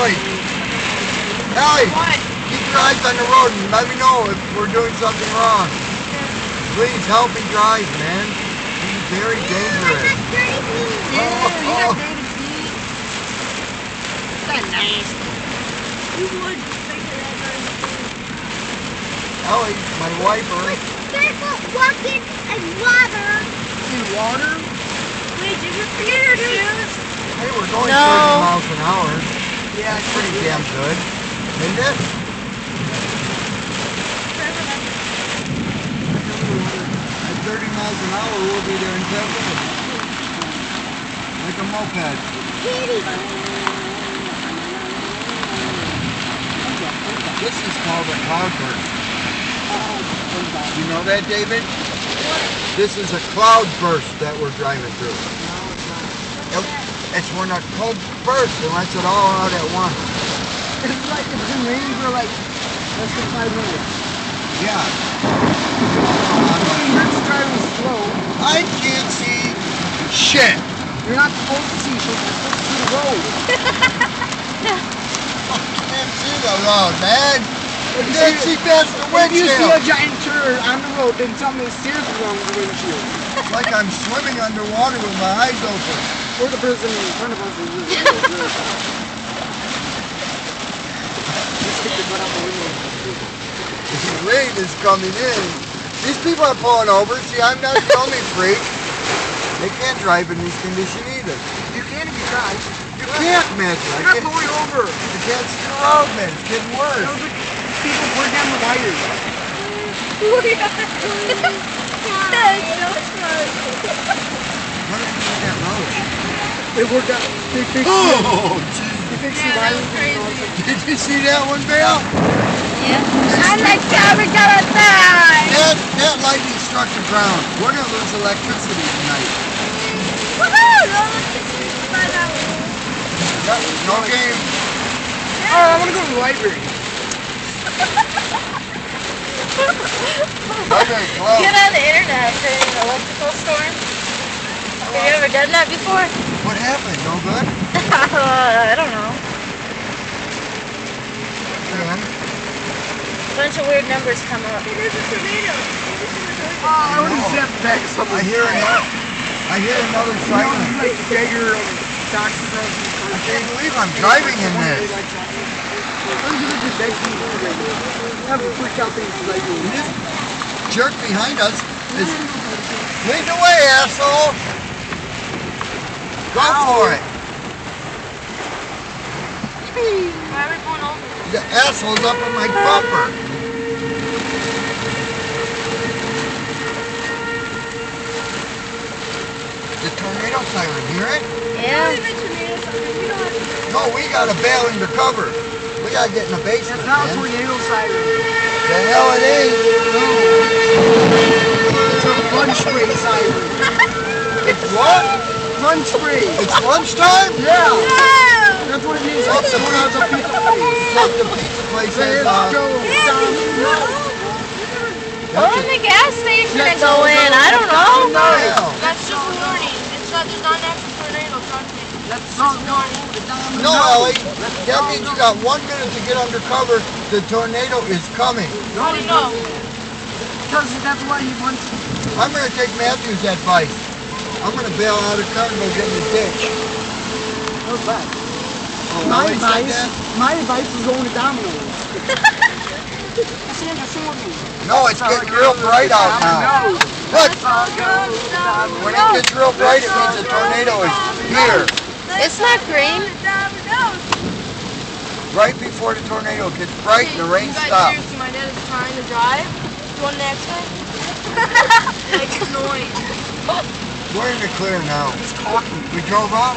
Ellie! Ellie! What? Keep your eyes on the road and let me know if we're doing something wrong. Please help me drive, man. He's very dangerous. Yeah, you got David's feet. That's nasty. You would. Ellie, my wiper. Careful walking in water. In water? Wait, did you forget your shoes? Hey, we're going 30 No. miles an hour. Yeah, That's pretty damn good. Isn't it? At 30 miles an hour, we'll be there in 10 minutes. Like a moped. Kitty. This is called a cloudburst. You know that, David? This is a cloudburst that we're driving through. It's when a cloud bursts and lets it all out at once. It's like it's been raining for like less than 5 minutes. Yeah. You're just driving slow. I can't see shit. You're not supposed to see shit. You're supposed to see the road. I can't see the road, man. I can't see past the If you see a windshield. giant turd on the road, then something serious is wrong with the windshield. It's like I'm swimming underwater with my eyes open. Or the person in front of us is really Just stick the butt out the window. The rain is coming in. These people are pulling over. See, I'm not the only freak. They can't drive in these conditions either. You can if you try. You can't, Matthew. You're not pulling over. You can't see the road, man. It's getting worse. Those are people work down the wires. What are you doing that road? They work out. They fix Oh, jeez. They fix the wires. Did you see that one, Bill? I'm like, we're gonna die. That lightning struck the ground. We're going to lose electricity tonight. Woohoo! No electricity for 5 hours. No game. Oh, I want to go to the library. Library closed. Get on the internet for an electrical storm. Have you ever done that before? What happened? No good? I don't know. Man. A bunch of weird numbers come up. There's a tornado. Oh, I want to zap back something. I hear another You know, siren. you like Jagger and Dr. I can't believe I'm driving in this. And this jerk behind us is lead the way, asshole. Go for it. Why are we going over? The asshole's up in my bumper. The tornado siren, hear it? Yeah. No, we gotta bail under cover. We gotta get in the basement, That's not a man. tornado siren. The hell it is. It's a fun spray siren. It's what? Fun spray. It's lunchtime? Yeah. That's what it means. It's the pizza place. Like the pizza place Let's has, go. Go in the gas station and go in. I don't know. That's just a warning. It's not, there's not an actual tornado, trust me. That's not No, Ellie. That means you got 1 minute to get under cover. The tornado is coming. How do you know? Because that's why he wants to. I'm going to take Matthew's advice. I'm going to bail out of the car and go get in the ditch. How's that? Oh, My Ellie said advice, that? my advice is going to Domino's. No, it's getting real bright out now. Look, when it gets real bright, it means the tornado is here. It's not green. Right before the tornado gets bright and the rain stops. Seriously, my dad is trying to drive. You want an extra? Like, it's annoying. We're in the clear now. We drove out.